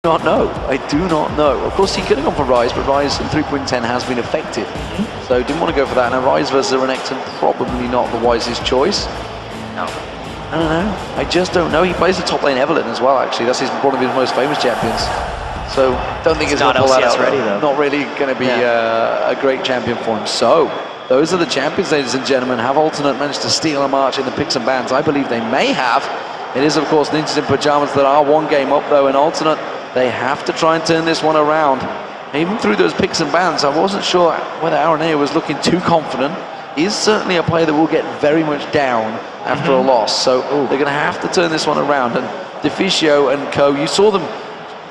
not know. I do not know. Of course, he could have gone for Rise, but Rise in 3.10 has been effective. So didn't want to go for that. Now Rise versus Renekton, probably not the wisest choice. No. I don't know. I just don't know. He plays the top lane Evelyn as well, actually. That's one of his most famous champions. So don't think it's going to pull that out. Ready, though. Not really going to be a great champion for him. So those are the champions, ladies and gentlemen. Have Alternate managed to steal a march in the picks and bans? I believe they may have. It is, of course, Ninjas in Pyjamas that are one game up, though, in Alternate. They have to try and turn this one around. Even through those picks and bans, I wasn't sure whether Aranea was looking too confident. He is certainly a player that will get very much down after a loss. So they're going to have to turn this one around. And Deficio and co, you saw them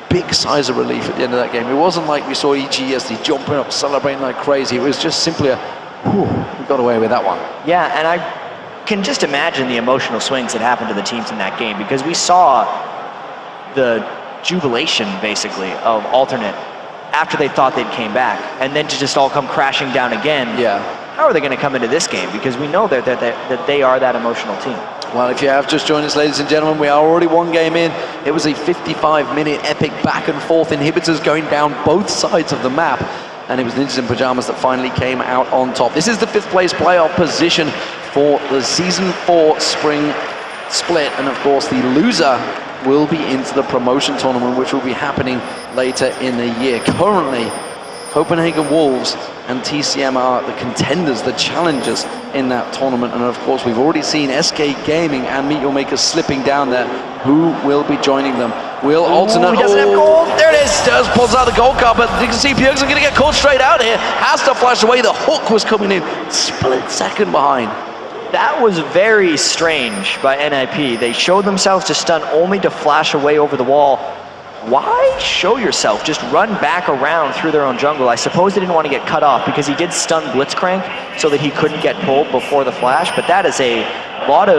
big sighs of relief at the end of that game. It wasn't like we saw EGSD jumping up, celebrating like crazy. It was just simply a, we got away with that one. Yeah, and I can just imagine the emotional swings that happened to the teams in that game, because we saw the jubilation, basically, of Alternate after they thought they'd came back, and then to just all come crashing down again. Yeah. How are they going to come into this game? Because we know that they are that emotional team. Well, if you have just joined us, ladies and gentlemen, we are already one game in. It was a 55-minute epic back and forth, inhibitors going down both sides of the map. And it was Ninjas in Pyjamas that finally came out on top. This is the 5th place playoff position for the Season 4 Spring Split. And of course, the loser will be into the promotion tournament, which will be happening later in the year. Currently, Copenhagen Wolves and TCM are the contenders, the challengers in that tournament. And of course, we've already seen SK Gaming and Meet Your Makers slipping down there. Who will be joining them? Will Alternate... He doesn't have gold. There it is. Does pulls out the gold card, but you can see Bjergsen going to get caught straight out here. Has to flash away. The hook was coming in. Split second behind. That was very strange by NiP. They showed themselves to stun only to flash away over the wall. Why show yourself? Just run back around through their own jungle. I suppose they didn't want to get cut off because he did stun Blitzcrank so that he couldn't get pulled before the flash, but that is a lot of,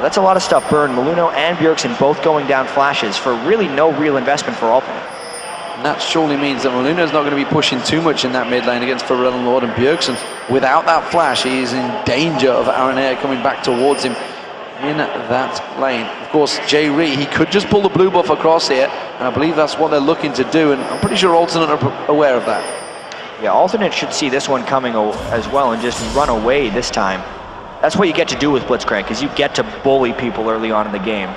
that's a lot of stuff burned. Maluno and Bjergsen both going down flashes for really no real investment for Alternate. And that surely means that Maluno's not going to be pushing too much in that mid lane against Pharrell Lord and Bjergsen. Without that flash, he is in danger of Aranea coming back towards him in that lane. Of course, J-Ree, he could just pull the blue buff across here, and I believe that's what they're looking to do, and I'm pretty sure Alternate are aware of that. Yeah, Alternate should see this one coming as well and just run away this time. That's what you get to do with Blitzcrank, is you get to bully people early on in the game.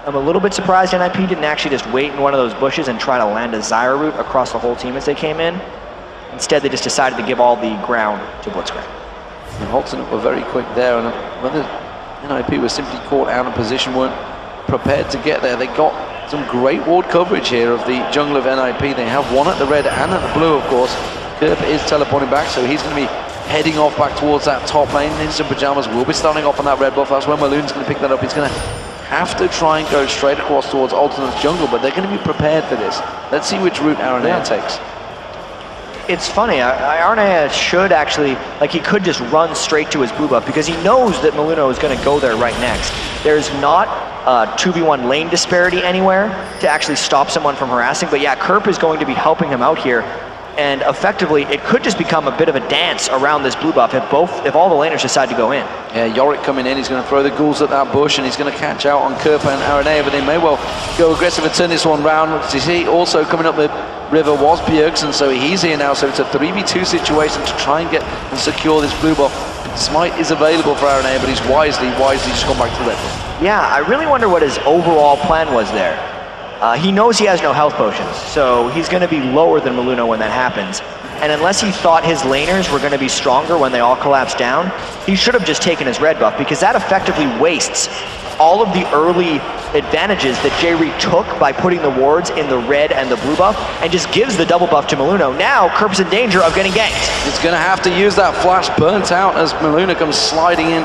I'm a little bit surprised NiP didn't actually just wait in one of those bushes and try to land a Zyra route across the whole team as they came in. Instead, they just decided to give all the ground to Blitzcrank. And Alternate were very quick there, and whether NiP was simply caught out of position, weren't prepared to get there. They got some great ward coverage here of the jungle of NiP. They have one at the red and at the blue, of course. Kirp is teleporting back, so he's going to be heading off back towards that top lane. Ninjas in Pyjamas will be starting off on that red buff. That's when Maloon's going to pick that up. He's going to have to try and go straight across towards Alternate's jungle, but they're going to be prepared for this. Let's see which route Aranea takes. It's funny, Aranea should actually, he could just run straight to his blue buff because he knows that Maluno is going to go there right next. There's not a 2v1 lane disparity anywhere to actually stop someone from harassing, but yeah, Kirp is going to be helping him out here, and effectively, it could just become a bit of a dance around this blue buff if all the laners decide to go in. Yeah, Yorick coming in, he's going to throw the ghouls at that bush, and he's going to catch out on Kirp and Aranea, but they may well go aggressive and turn this one round. You see, also coming up the river was Bjergsen, so he's here now, so it's a 3v2 situation to try and get and secure this blue buff. Smite is available for Aranea, but he's wisely just gone back to the red buff. Yeah, I really wonder what his overall plan was there. He knows he has no health potions, so he's going to be lower than Maluno when that happens. And unless he thought his laners were going to be stronger when they all collapse down, he should have just taken his red buff, because that effectively wastes all of the early advantages that J-Ree took by putting the wards in the red and the blue buff, and just gives the double buff to Maluno. Now, Kirp's in danger of getting ganked. He's going to have to use that flash burnt out as Maluno comes sliding in.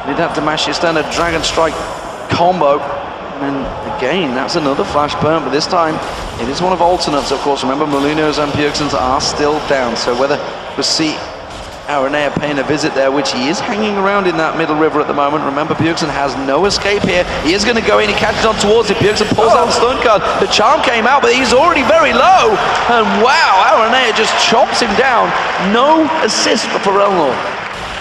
He'd have to mash his standard Dragon Strike combo. And again, that's another flash burn, but this time it is one of Alternate's, of course. Remember, Maluno's and Bjergsen's are still down, so whether we'll see Aranea paying a visit there, which he is hanging around in that middle river at the moment. Remember, Bjergsen has no escape here. He is going to go in, he catches on towards it. Bjergsen pulls out the stun card. The charm came out, but he's already very low. And wow, Aranea just chops him down. No assist for Pharrell Lord.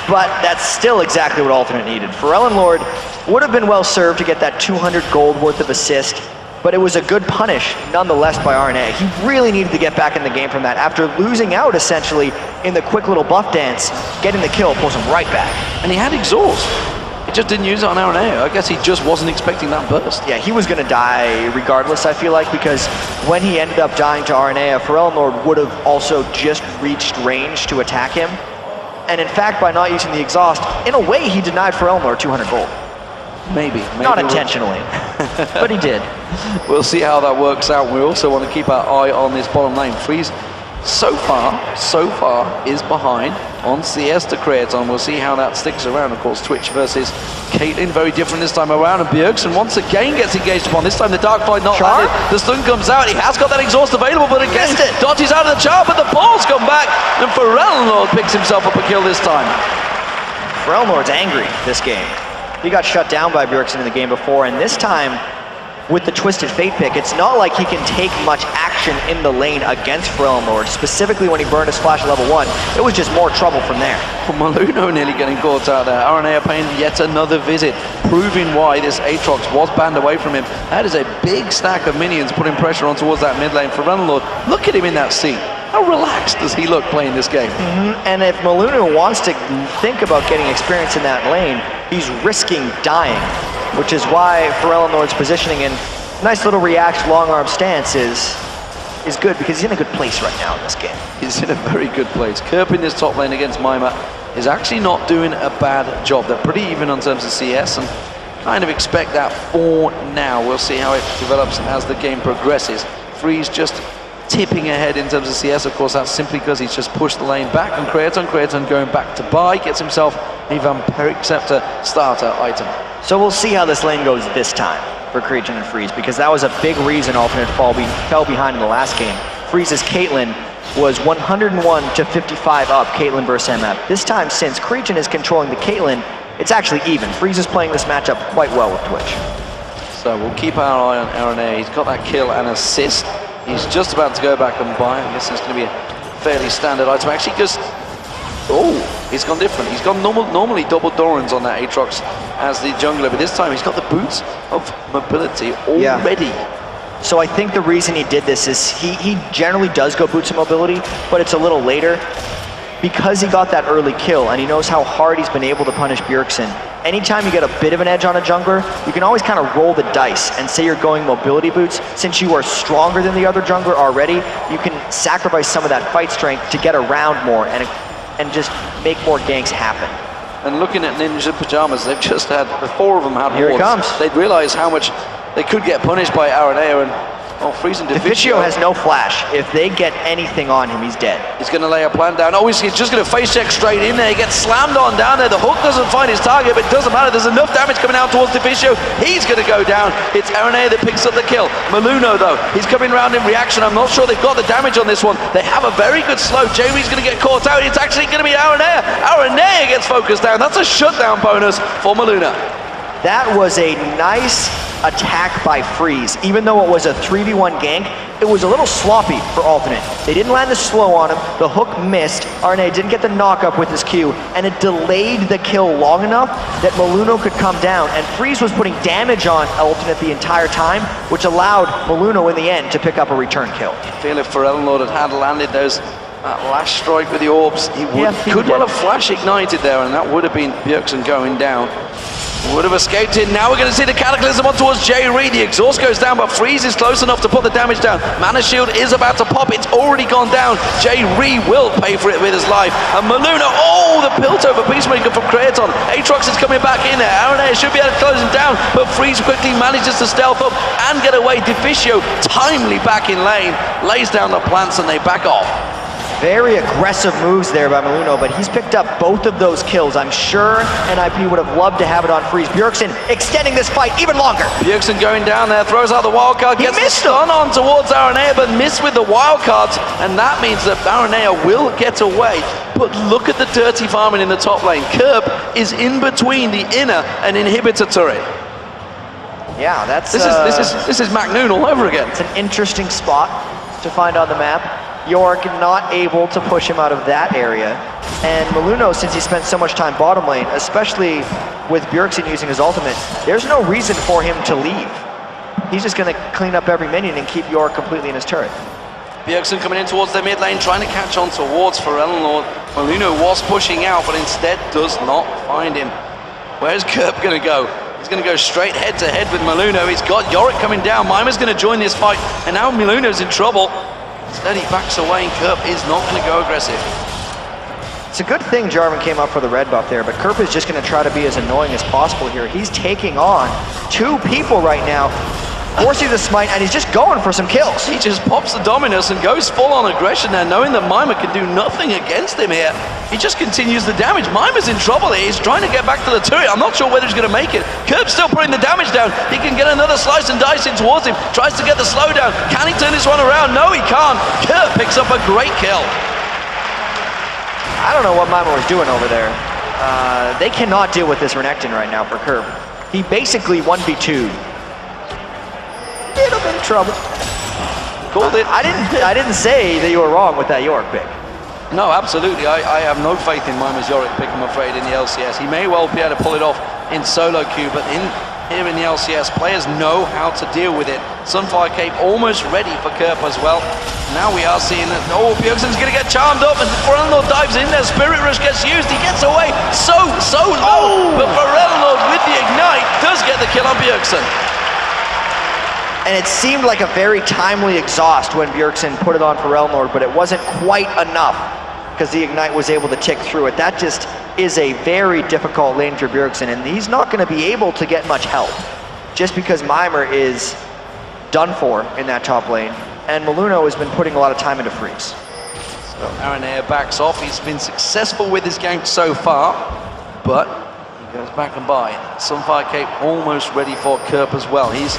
But that's still exactly what Alternate needed. Pharrell Lord would have been well served to get that 200 gold worth of assist but it was a good punish nonetheless by RNA. He really needed to get back in the game from that. After losing out essentially in the quick little buff dance, getting the kill pulls him right back. And he had exhaust. He just didn't use it on RNA. I guess he just wasn't expecting that burst. Yeah, he was going to die regardless, I feel like, because when he ended up dying to RNA, Ferelnord would have also just reached range to attack him. And in fact, by not using the exhaust, in a way, he denied Ferelnord 200 gold. Maybe Not intentionally, but he did. We'll see how that works out. We also want to keep our eye on this bottom lane. Freeze, so far, is behind on CS to Creaton. We'll see how that sticks around. Of course, Twitch versus Caitlyn, very different this time around. And Bjergsen once again gets engaged upon. This time the Dark Fight not landed. The stun comes out. He has got that exhaust available, but again, dodges out of the charm, but the balls come back. And Ferelnord picks himself up a kill this time. Ferelnord's angry this game. He got shut down by Bjergsen in the game before, and this time, with the Twisted Fate pick, it's not like he can take much action in the lane against Ferelnord, specifically when he burned his flash at level 1. It was just more trouble from there. Well, Maluno nearly getting caught out there. RNA are paying yet another visit, proving why this Aatrox was banned away from him. That is a big stack of minions putting pressure on towards that mid lane. Ferelnord, look at him in that seat. How relaxed does he look playing this game? And if Maluno wants to think about getting experience in that lane, he's risking dying, which is why Ferelnord's positioning in nice little react long arm stance is good, because he's in a good place right now in this game. He's in a very good place. Kerp in this top lane against Mima is actually not doing a bad job. They're pretty even in terms of CS, and kind of expect that for now. We'll see how it develops as the game progresses. Freeze just tipping ahead in terms of CS. Of course, that's simply because he's just pushed the lane back, and Creaton going back to buy, gets himself a Vampiric Scepter starter item. So we'll see how this lane goes this time for Creaton and Freeze, because that was a big reason Alternate fell behind in the last game. Freeze's Caitlyn was 101 to 55 up, Caitlyn versus MF. This time, since Creaton is controlling the Caitlyn, it's actually even. Freeze is playing this matchup quite well with Twitch. So we'll keep our eye on RNA. He's got that kill and assist. He's just about to go back and buy. I guess it's going to be a fairly standard item. Actually, just... Oh, he's gone different. He's gone normally double Dorans on that Aatrox as the jungler, but this time he's got the boots of mobility already. Yeah. So I think the reason he did this is he generally does go boots of mobility, but it's a little later. Because he got that early kill and he knows how hard he's been able to punish Bjergsen, anytime you get a bit of an edge on a jungler, you can always kind of roll the dice and say you're going mobility boots. Since you are stronger than the other jungler already, you can sacrifice some of that fight strength to get around more and just make more ganks happen. And looking at Ninja Pyjamas, they've just had, the four of them had Here wards. it comes. They'd realize how much they could get punished by RNA, and Freeze and Deficio has no flash. If they get anything on him, he's dead. He's going to lay a plan down. Oh, he's just going to face check straight in there. He gets slammed on down there. The hook doesn't find his target, but it doesn't matter. There's enough damage coming out towards Deficio. He's going to go down. It's RNA that picks up the kill. Maluno, though, he's coming around in reaction. I'm not sure they've got the damage on this one. They have a very good slow. Jamie's going to get caught out. It's actually going to be RNA. RNA gets focused down. That's a shutdown bonus for Maluno. That was a nice attack by Freeze. Even though it was a 3v1 gank, it was a little sloppy for Alternate. They didn't land the slow on him, the hook missed, RNA didn't get the knock up with his Q, and it delayed the kill long enough that Maluno could come down, and Freeze was putting damage on Alternate the entire time, which allowed Maluno in the end to pick up a return kill. I feel if Ferelnord had landed those last strike with the orbs, he could well have flash ignited there, and that would have been Bjergsen going down. Would have escaped it. Now we're going to see the Cataclysm on towards Jay Reed. The exhaust goes down, but Freeze is close enough to put the damage down. Mana Shield is about to pop. It's already gone down. Jay Reed will pay for it with his life. And Maluno, oh, the pilt over Peacemaker from Creaton. Aatrox is coming back in there. RNA should be able to close him down, but Freeze quickly manages to stealth up and get away. Deficio, timely back in lane, lays down the plants and they back off. Very aggressive moves there by Maluno, but he's picked up both of those kills. I'm sure NiP would have loved to have it on Freeze. Bjergsen extending this fight even longer. Bjergsen going down there, throws out the wildcard, gets the stun on towards RNA, but missed with the wildcards, and that means that RNA will get away. But look at the dirty farming in the top lane. Kerp is in between the inner and inhibitor turret. Yeah, that's... This is MacNoon all over again. It's an interesting spot to find on the map. York not able to push him out of that area. And Maluno, since he spent so much time bottom lane, especially with Bjergsen using his ultimate, there's no reason for him to leave. he's just going to clean up every minion and keep Yorick completely in his turret. Bjergsen coming in towards the mid lane, trying to catch on towards Forellenlord. Maluno was pushing out, but instead does not find him. Where's Kerp going to go? He's going to go straight head to head with Maluno. He's got Yorick coming down. Mimer's going to join this fight, and now Maluno's in trouble. Instead he backs away, and Kerp is not going to go aggressive. It's a good thing Jarvan came up for the red buff there, but Kerp is just going to try to be as annoying as possible here. He's taking on 2 people right now, forcing the smite, and he's just going for some kills. He just pops the Dominus and goes full on aggression there, knowing that Mimer can do nothing against him here. He just continues the damage. Mimer's in trouble here. He's trying to get back to the turret. I'm not sure whether he's going to make it. Kerp's still putting the damage down. He can get another slice and dice in towards him. Tries to get the slowdown. Can he turn this one around? No, he can't. Kerp picks up a great kill. I don't know what Mimer was doing over there. They cannot deal with this Renekton right now for Kerp. He basically 1v2'd. Little bit of trouble. Called it. I didn't say that you were wrong with that Yorick pick. No, absolutely. I have no faith in Mimer's Yorick pick, I'm afraid, in the LCS. He may well be able to pull it off in solo queue, but here in the LCS, players know how to deal with it. Sunfire Cape almost ready for Kerp as well. Now we are seeing that, Bjergsen's going to get charmed up, and Forellenlord dives in there. Spirit Rush gets used. He gets away so low, but Forellenlord with the Ignite does get the kill on Bjergsen. And it seemed like a very timely exhaust when Bjergsen put it on Forellenlord, but it wasn't quite enough because the Ignite was able to tick through it. That just is a very difficult lane for Bjergsen, and he's not going to be able to get much help just because Mimer is done for in that top lane, and Maluno has been putting a lot of time into Freeze. So Aranea backs off. He's been successful with his gank so far, but he goes back and by. Sunfire Cape almost ready for Kerp as well. He's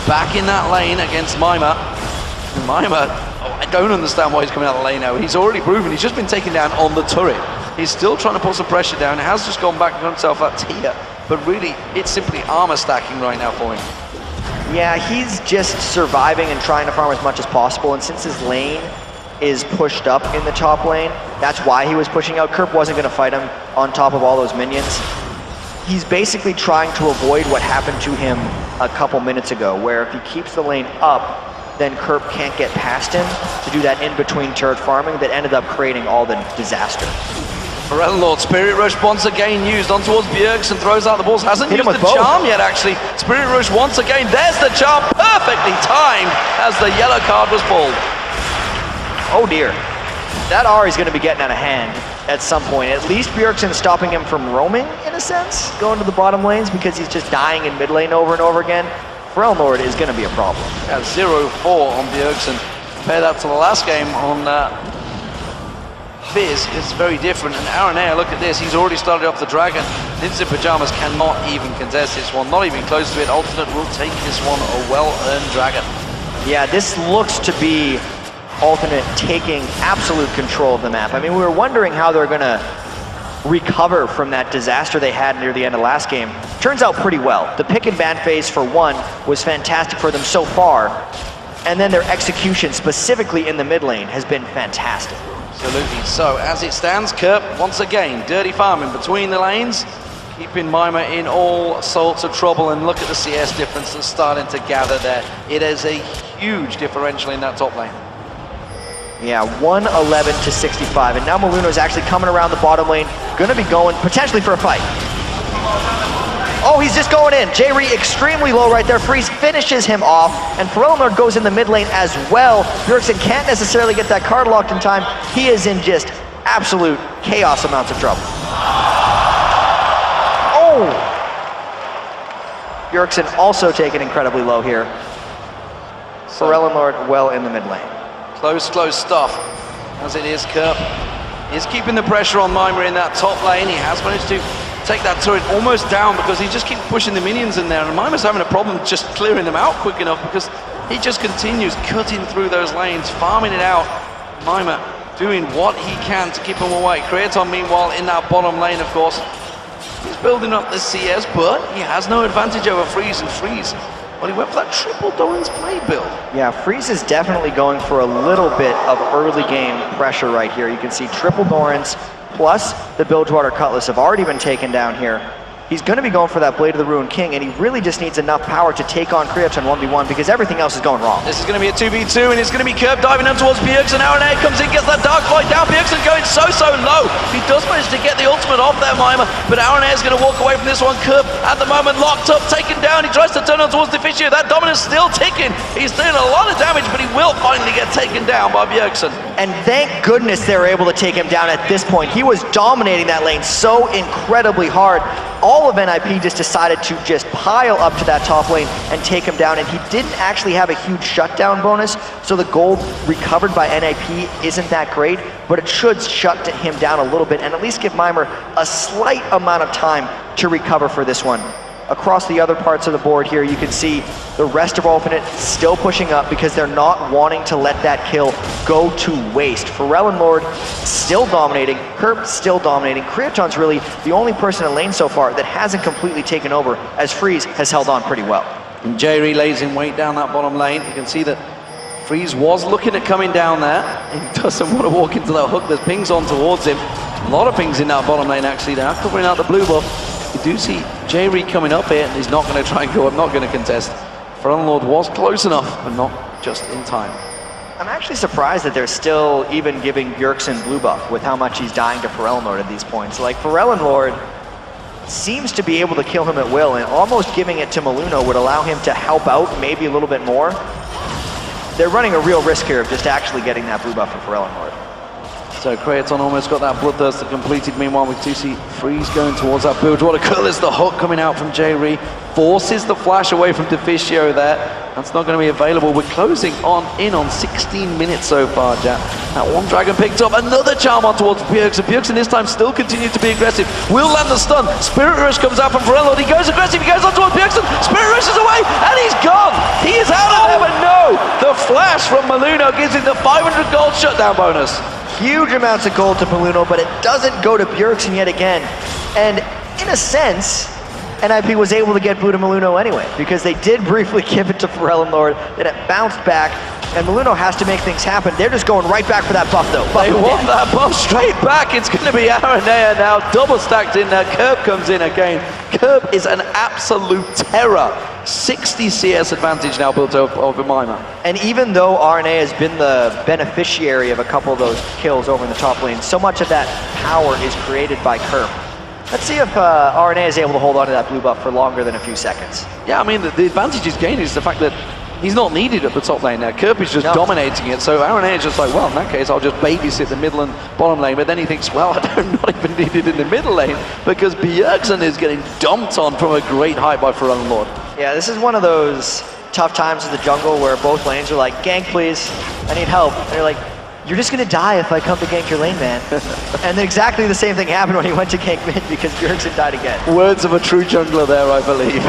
back in that lane against Mimer. And Mimer, I don't understand why he's coming out of the lane now. He's already proven he's just been taken down on the turret. He's still trying to put some pressure down. He has just gone back and got himself that tier. But really, it's simply armor stacking right now for him. Yeah, he's just surviving and trying to farm as much as possible. And since his lane is pushed up in the top lane, that's why he was pushing out. Kerp wasn't going to fight him on top of all those minions. He's basically trying to avoid what happened to him a couple minutes ago, where if he keeps the lane up, then Kerp can't get past him to do that in-between turret farming that ended up creating all the disaster. Forellenlord, Spirit Rush once again used on towards Bjergsen, throws out the balls, hasn't used the charm yet actually. Spirit Rush once again, there's the charm, perfectly timed as the yellow card was pulled. Oh dear, that Ahri's going to be getting out of hand at some point. At least Bjergsen's stopping him from roaming, in a sense, going to the bottom lanes because he's just dying in mid lane over and over again. Forellenlord is going to be a problem. Yeah, 0-4 on Bjergsen. Compare that to the last game on Fizz, it's very different. And Aranea, look at this, he's already started off the Dragon. Ninjas in Pyjamas cannot even contest this one, not even close to it. Alternate will take this one, a well-earned Dragon. Yeah, this looks to be Alternate taking absolute control of the map. I mean, we were wondering how they were going to recover from that disaster they had near the end of last game. Turns out pretty well. The pick and ban phase for one was fantastic for them so far, and then their execution specifically in the mid lane has been fantastic. Absolutely. So as it stands, Kerp once again dirty farming between the lanes, keeping Mimer in all sorts of trouble. And look at the CS difference that's starting to gather there. It is a huge differential in that top lane. Yeah, 111 to 65, and now Maluno's actually coming around the bottom lane, gonna be going potentially for a fight. Oh, he's just going in. J-Re extremely low right there. Freeze finishes him off, and Forellenlord goes in the mid lane as well. Bjergsen can't necessarily get that card locked in time. He is in just absolute chaos amounts of trouble. Oh! Bjergsen also taken incredibly low here. Forellenlord well in the mid lane. Close stuff. As it is, Kerp is keeping the pressure on Mimer in that top lane. He has managed to take that turret almost down because he just keeps pushing the minions in there, and Mimer's having a problem just clearing them out quick enough because he just continues cutting through those lanes, farming it out. Mimer doing what he can to keep him away. Creaton, meanwhile, in that bottom lane, of course. He's building up the CS, but he has no advantage over Freeze, and Freeze, well, he went for that triple Doran's blade build. Yeah, Freeze is definitely going for a little bit of early game pressure right here. You can see triple Doran's plus the Bilgewater Cutlass have already been taken down here. He's going to be going for that Blade of the Ruined King, and he really just needs enough power to take on Krypton 1v1 because everything else is going wrong. This is going to be a 2v2, and it's going to be Curb diving down towards Pyjamas, and Aranea comes in, gets that Dark Void down. Pyjamas going so low. He does manage to get the ultimate off there, Mimer, but Aranea is going to walk away from this one. Curb at the moment locked up, taken down. He tries to turn on towards Deficio. That dominance still ticking. He's doing a lot of damage, but he will finally get taken down by Bjergsen. And thank goodness they were able to take him down at this point. He was dominating that lane so incredibly hard. All of NiP just decided to just pile up to that top lane and take him down, and he didn't actually have a huge shutdown bonus, so the gold recovered by NiP isn't that great, but it should shut him down a little bit and at least give Mimer a slight amount of time to recover for this one. Across the other parts of the board here, you can see the rest of Ultimate still pushing up because they're not wanting to let that kill go to waste. Pharrell and Lord still dominating, Herb still dominating. Krypton's really the only person in lane so far that hasn't completely taken over, as Freeze has held on pretty well. And Jerry lays in weight down that bottom lane. You can see that Freeze was looking at coming down there. He doesn't want to walk into that hook. There's pings on towards him. A lot of pings in that bottom lane actually now, covering out the blue buff. You do see Jerry coming up here, and he's not going to try and go up, not going to contest. Pharrell Lord was close enough, but not just in time. I'm actually surprised that they're still even giving Bjergsen blue buff with how much he's dying to Pharrell Lord at these points. Like, Pharrell Lord seems to be able to kill him at will, and almost giving it to Maluno would allow him to help out maybe a little bit more. They're running a real risk here of just actually getting that blue buff for Pharrell Lord. So Kraton almost got that Bloodthirster completed. Meanwhile, we do see Freeze going towards that build. What a kill is the hook coming out from J-Ree. Forces the flash away from Deficio there. That's not going to be available. We're closing in on 16 minutes so far, Jack. That one dragon picked up another charm on towards Bjergsen. Bjergsen this time still continued to be aggressive. Will land the stun. Spirit Rush comes out from Pharrell. He goes aggressive. He goes on towards Bjergsen. Spirit Rush is away, and he's gone. He is out of there, but no. The flash from Maluno gives him the 500 gold shutdown bonus. Huge amounts of gold to Maluno, but it doesn't go to Bjergsen yet again. And in a sense, NiP was able to get blue to Maluno anyway, because they did briefly give it to Pharrell and Lord, then it bounced back, and Maluno has to make things happen. They're just going right back for that buff though. They want that buff straight back. It's going to be Aranea now, double stacked in there. Curb comes in again. Curb is an absolute terror. 60 CS advantage now built over Mimer. And even though Aranea has been the beneficiary of a couple of those kills over in the top lane, so much of that power is created by Curb. Let's see if Aranea is able to hold on to that blue buff for longer than a few seconds. Yeah, I mean, the advantage he's gained is the fact that he's not needed at the top lane now. Curb is just dominating it, so Aranea is just like, well, in that case, I'll just babysit the middle and bottom lane. But then he thinks, well, I'm not even needed in the middle lane because Bjergsen is getting dumped on from a great height by Pharrell Lord. Yeah, this is one of those tough times in the jungle where both lanes are like, gank please, I need help. And you're like, you're just gonna die if I come to gank your lane, man. And exactly the same thing happened when he went to gank mid because Bjergsen died again. Words of a true jungler there, I believe.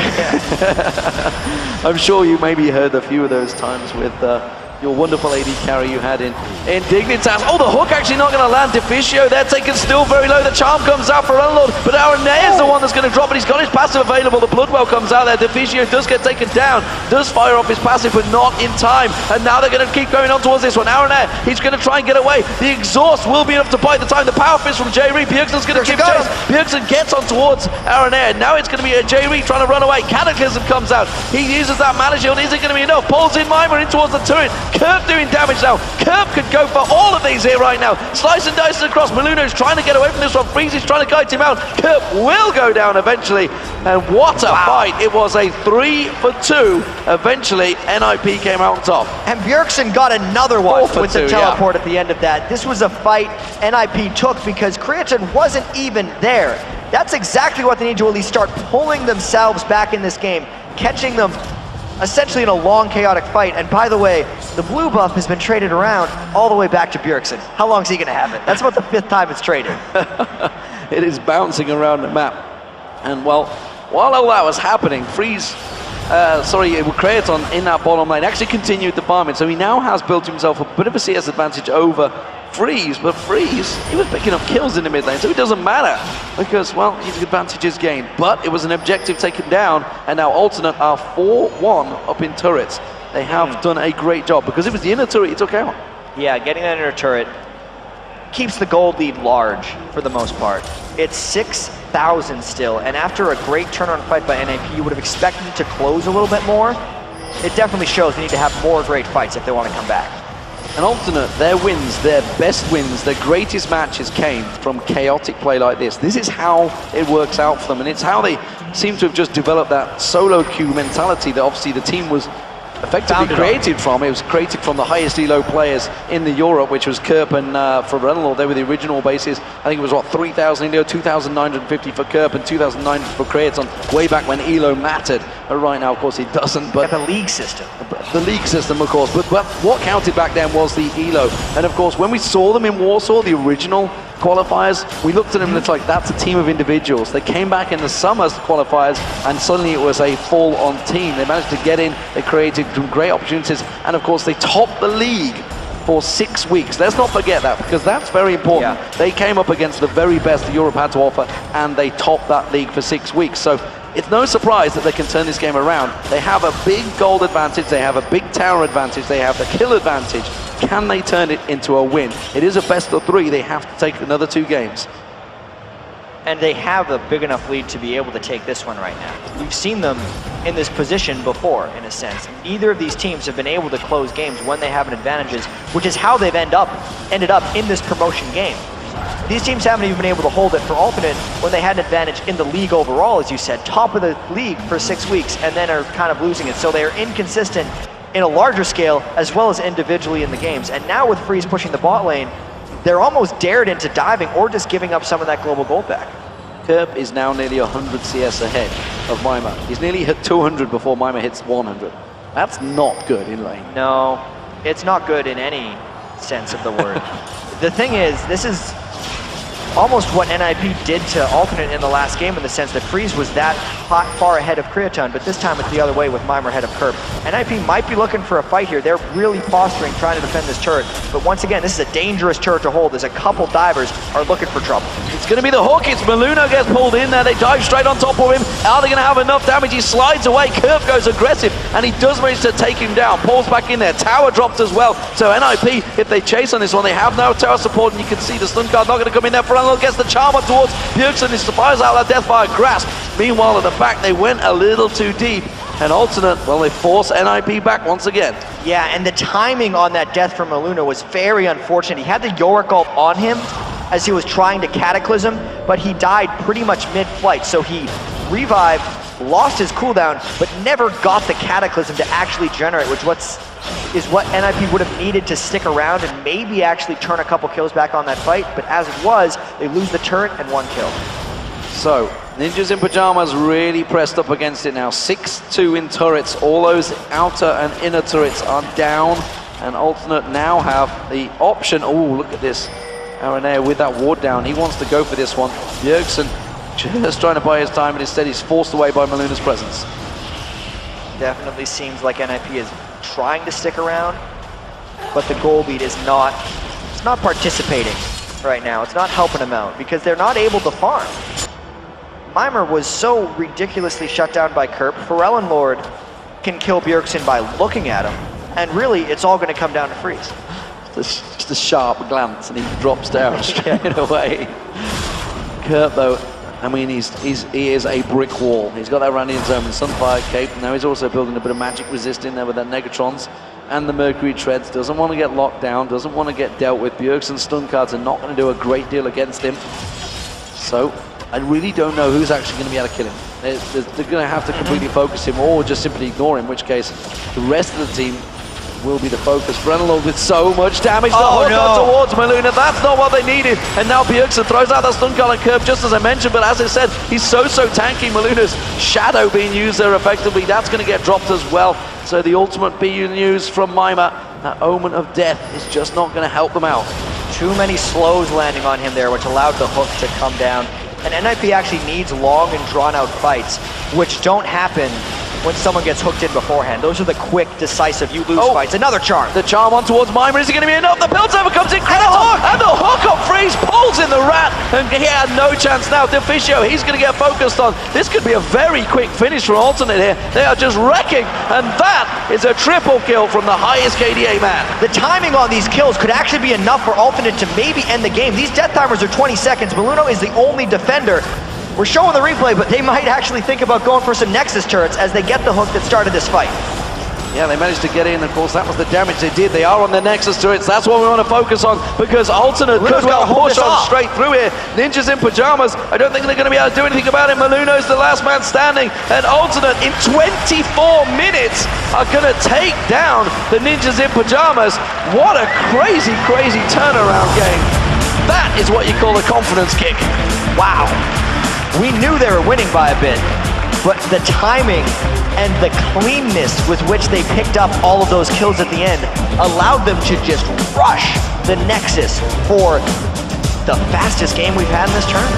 I'm sure you maybe heard a few of those times with your wonderful AD carry you had in Dignitas. Oh, the hook actually not going to land. Deficio there taken still very low. The charm comes out for Unlord, but Aranea is the one that's going to drop it. He's got his passive available. The Bloodwell comes out there. Deficio does get taken down, does fire off his passive, but not in time. And now they're going to keep going on towards this one. Aranea, he's going to try and get away. The exhaust will be enough to buy the time. The power fist from J-Ree. Bjergsen's going to keep chase. Bjergsen gets on towards Aranea. Now it's going to be a J-Ree trying to run away. Cataclysm comes out. He uses that mana shield. Is it going to be enough? Pulls in Mimer in towards the turret. Curb doing damage now. Curb could go for all of these here right now. Slice and dice across. Maluno's trying to get away from this one. Freeze is trying to guide him out. Curb will go down eventually. And what a fight. It was a 3-for-2. Eventually, NiP came out on top. And Bjergsen got another one with the teleport at the end of that. This was a fight NiP took because Krypton wasn't even there. That's exactly what they need to at least start pulling themselves back in this game, catching them essentially in a long, chaotic fight. And by the way, the blue buff has been traded around all the way back to Bjergsen. How long is he going to have it? That's about the 5th time it's traded. It is bouncing around the map. And well, while all that was happening, Kraton in that bottom lane actually continued the farming. So he now has built himself a bit of a CS advantage over Freeze, but Freeze, he was picking up kills in the mid lane, so it doesn't matter because, well, his advantage is gained. But it was an objective taken down, and now Alternate are 4-1 up in turrets. They have done a great job because it was the inner turret he took out. Yeah, getting that inner turret keeps the gold lead large for the most part. It's 6 6,000 still, and after a great turnaround fight by NiP, you would have expected it to close a little bit more. It definitely shows they need to have more great fights if they want to come back. And Alternate, their wins, their best wins, their greatest matches came from chaotic play like this. This is how it works out for them, and it's how they seem to have just developed that solo queue mentality that obviously the team was effectively created from. It was created from the highest elo players in the Europe, which was Kerp and Forellenlord. They were the original bases. I think it was, what, 3,000 elo, 2,950 for Kerp and 2,900 for Creaton, way back when elo mattered. But right now, of course, it doesn't. But the league system. The league system, of course. But what counted back then was the elo. And of course, when we saw them in Warsaw, the original qualifiers, we looked at them and it's like, that's a team of individuals. They came back in the summer qualifiers and suddenly it was a full-on team. They managed to get in, they created some great opportunities, and of course they topped the league for 6 weeks. Let's not forget that, because that's very important. Yeah. They came up against the very best Europe had to offer, and they topped that league for 6 weeks. So it's no surprise that they can turn this game around. They have a big gold advantage, they have a big tower advantage, they have the kill advantage. Can they turn it into a win? It is a best of 3, they have to take another 2 games. And they have a big enough lead to be able to take this one right now. We've seen them in this position before, in a sense. Neither of these teams have been able to close games when they have an advantage, which is how they've ended up in this promotion game. These teams haven't even been able to hold it for Alternate when they had an advantage in the league overall, as you said, top of the league for 6 weeks, and then are kind of losing it. So they are inconsistent in a larger scale, as well as individually in the games. And now with Freeze pushing the bot lane, they're almost dared into diving or just giving up some of that global gold back. Kerp is now nearly 100 CS ahead of Mima. He's nearly hit 200 before Mima hits 100. That's not good in lane. No, it's not good in any sense of the word. The thing is, this is almost what NiP did to Alternate in the last game, in the sense that Freeze was that far ahead of Creaton, but this time it's the other way with Mimir ahead of Kerp. NiP might be looking for a fight here. They're really posturing, trying to defend this turret, but once again, this is a dangerous turret to hold. There's a couple divers are looking for trouble. It's going to be the hook. It's Maluna gets pulled in there. They dive straight on top of him. Are they going to have enough damage? He slides away. Kerp goes aggressive, and he does manage to take him down. Pulls back in there. Tower dropped as well. So NiP, if they chase on this one, they have no tower support, and you can see the stun card not going to come in there. Forellenlord gets the charm on towards Bjergsen. He fires out that Deathfire Grasp. Meanwhile, at the back, they went a little too deep. And Alternate, well, they force NiP back once again. Yeah, and the timing on that death from Maluna was very unfortunate. He had the Yorick ult on him as he was trying to Cataclysm, but he died pretty much mid-flight. So he revived, lost his cooldown, but never got the Cataclysm to actually generate, which is what NiP would have needed to stick around and maybe actually turn a couple kills back on that fight. But as it was, they lose the turret and 1 kill. So, Ninjas in Pyjamas really pressed up against it now. 6-2 in turrets. All those outer and inner turrets are down, and Alternate now have the option. Oh, look at this. Aranea with that ward down. He wants to go for this one. Bjergsen just trying to buy his time, and instead he's forced away by Maluna's presence. Definitely seems like NiP is trying to stick around, but the goal lead is not participating right now. It's not helping them out because they're not able to farm. Mimir was so ridiculously shut down by Kerp. Forellenlord can kill Bjergsen by looking at him, and really it's all going to come down to Freeze. Just a sharp glance and he drops down straight away. Kerp, though, I mean, he is a brick wall. He's got that Randian Zone and Sunfire Cape. Now he's also building a bit of magic resist in there with that Negatrons and the Mercury Treads. Doesn't want to get locked down, doesn't want to get dealt with. Bjergsen's stun cards are not going to do a great deal against him. So I really don't know who's actually going to be able to kill him. They're going to have to completely focus him or just simply ignore him, in which case the rest of the team will be the focus. Forellenlord with so much damage. Oh, no. Towards Maluna. That's not what they needed. And now Bjergsen throws out that stun card on Kerp, just as I mentioned. But as I said, he's so tanky. Maluna's shadow being used there effectively. That's going to get dropped as well. So the ultimate BU news from Mima, that Omen of Death, is just not going to help them out. Too many slows landing on him there, which allowed the hook to come down. And NiP actually needs long and drawn-out fights, which don't happen when someone gets hooked in beforehand. Those are the quick, decisive, you lose fights. Another charm. The charm on towards Mimir. Is it going to be enough? The Piltover comes in. And the hook on Freeze pulls in the rat. And he had no chance now. Deficio, he's going to get focused on. This could be a very quick finish for Alternate here. They are just wrecking. And that is a triple kill from the highest KDA man. The timing on these kills could actually be enough for Alternate to maybe end the game. These death timers are 20 seconds. Maluna is the only defender. We're showing the replay, but they might actually think about going for some Nexus turrets as they get the hook that started this fight. Yeah, they managed to get in. Of course, that was the damage they did. They are on the Nexus turrets. That's what we want to focus on, because Alternate could well push on straight through here. Ninjas in Pyjamas, I don't think they're going to be able to do anything about it. Maluno's the last man standing, and Alternate in 24 minutes are going to take down the Ninjas in Pyjamas. What a crazy, crazy turnaround game. That is what you call a confidence kick. Wow. We knew they were winning by a bit, but the timing and the cleanness with which they picked up all of those kills at the end allowed them to just rush the Nexus for the fastest game we've had in this tournament.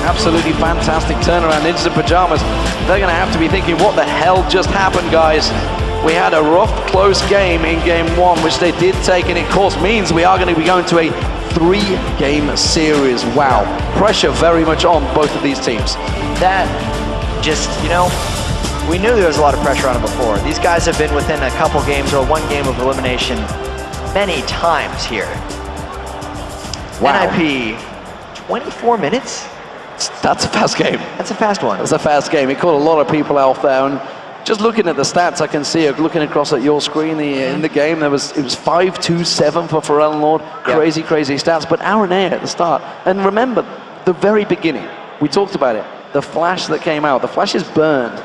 Absolutely fantastic turnaround. Ninjas in Pyjamas, they're going to have to be thinking, what the hell just happened, guys? We had a rough, close game in game one, which they did take, and it, of course, means we are going to be going to a 3-game series. Wow. Pressure very much on both of these teams. That just, you know, we knew there was a lot of pressure on them before. These guys have been within a couple games or one game of elimination many times here. Wow. NiP, 24 minutes? That's a fast game. That's a fast one. That's a fast game. It caught a lot of people out there. And just looking at the stats, I can see, looking across at your screen, in the game, it was 5-2-7 for Pharrell Lord. Crazy, crazy stats. But Aranea at the start. And remember, the very beginning, we talked about it. The flash that came out, the flash is burned.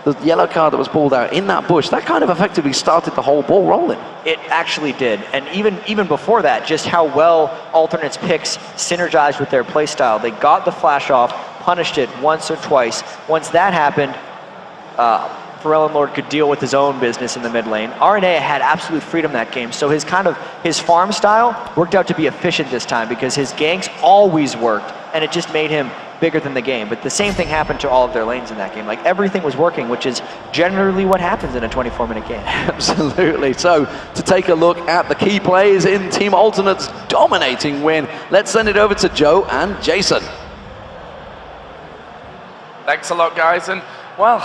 The yellow card that was pulled out in that bush, that kind of effectively started the whole ball rolling. It actually did. And even before that, just how well Alternate's picks synergized with their playstyle. They got the flash off, punished it once or twice. Once that happened, Pharrell Lord could deal with his own business in the mid lane. RNA had absolute freedom that game, so his farm style worked out to be efficient this time because his ganks always worked, and it just made him bigger than the game. But the same thing happened to all of their lanes in that game. Like, everything was working, which is generally what happens in a 24-minute game. Absolutely. So, to take a look at the key plays in Team Alternate's dominating win, let's send it over to Joe and Jason. Thanks a lot, guys. And, well,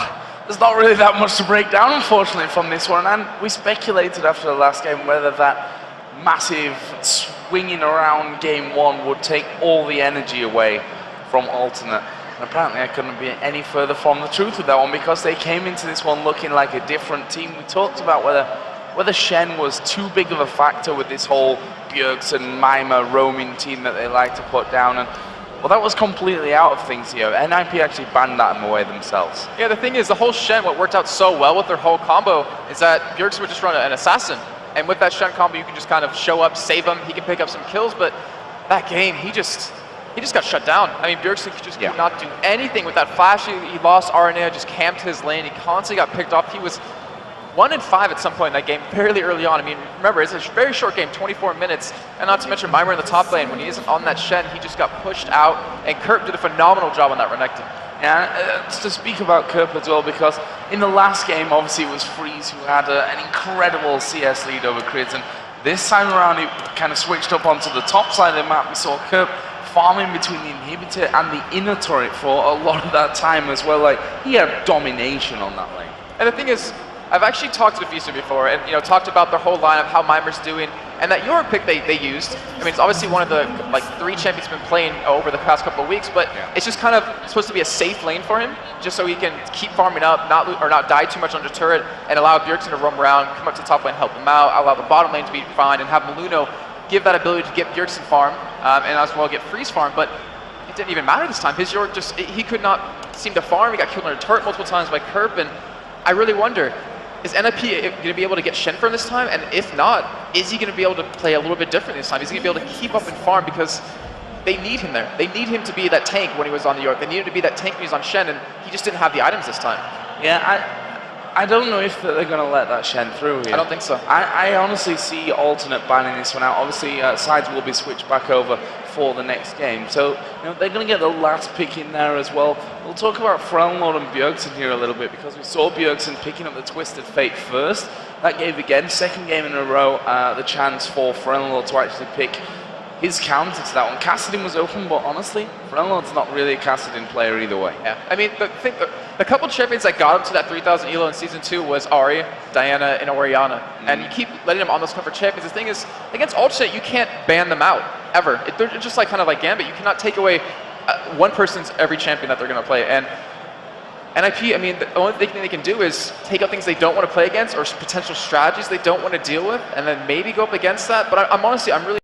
there's not really that much to break down, unfortunately, from this one. And we speculated after the last game whether that massive swinging around game one would take all the energy away from Alternate. And apparently I couldn't be any further from the truth with that one, because they came into this one looking like a different team. We talked about whether Shen was too big of a factor with this whole Bjergs and Mima roaming team that they like to put down, and well, that was completely out of things here. NiP actually banned that away themselves. Yeah, the thing is, the whole Shen, what worked out so well with their whole combo is that Bjergs would just run an assassin, and with that Shen combo you can just kind of show up, save him, he can pick up some kills, but that game, he just got shut down. I mean, Bjergs just could not do anything with that flash. He lost RNA, just camped his lane. He constantly got picked off. He was 1-5 at some point in that game, fairly early on. I mean, remember, it's a very short game, 24 minutes, and not to mention Mima in the top lane. When he isn't on that Shen, he just got pushed out, and Kerp did a phenomenal job on that Renekton. Yeah, to speak about Kerp as well, because in the last game, obviously, it was Freeze who had an incredible CS lead over Krids, and this time around, he kind of switched up onto the top side of the map. We saw Kerp farming between the inhibitor and the inner turret for a lot of that time as well. Like, he had domination on that lane. And the thing is, I've actually talked to Fisu before and, you know, talked about their whole lineup, how Mimer's doing, and that Euro pick they used. I mean, it's obviously one of the, like, 3 champions been playing over the past couple of weeks, but it's just kind of supposed to be a safe lane for him, just so he can keep farming up, not die too much under turret, and allow Bjergsen to roam around, come up to top lane, help him out, allow the bottom lane to be fine, and have Maluno give that ability to get Bjergsen farm, and as well get Freeze farm, but it didn't even matter this time. His York just, he could not seem to farm. He got killed under turret multiple times by Kerp, and I really wonder, is NiP going to be able to get Shen from this time? And if not, is he going to be able to play a little bit different this time? Is he going to be able to keep up and farm? Because they need him there. They need him to be that tank when he was on the York. They need him to be that tank when he was on Shen, and he just didn't have the items this time. Yeah, I don't know if they're going to let that Shen through here. I don't think so. I honestly see Alternate banning this one out. Obviously, sides will be switched back over for the next game. So, you know, they're going to get the last pick in there as well. We'll talk about Frelnord and Bjergsen here a little bit, because we saw Bjergsen picking up the Twisted Fate first. That gave, again, second game in a row, the chance for Frelnord to actually pick his counter to that one. Kassadin was open, but honestly, Frelnord's not really a Kassadin player either way. Yeah, I mean, the couple champions that got him to that 3,000 elo in Season 2 was Ahri, Diana, and Orianna. And you keep letting them on those cover champions. The thing is, against Alternate, you can't ban them out, ever. They're just like kind of like Gambit. You cannot take away one person's every champion that they're going to play. And NiP, I mean, the only thing they can do is take out things they don't want to play against or potential strategies they don't want to deal with, and then maybe go up against that. But I'm honestly, I'm really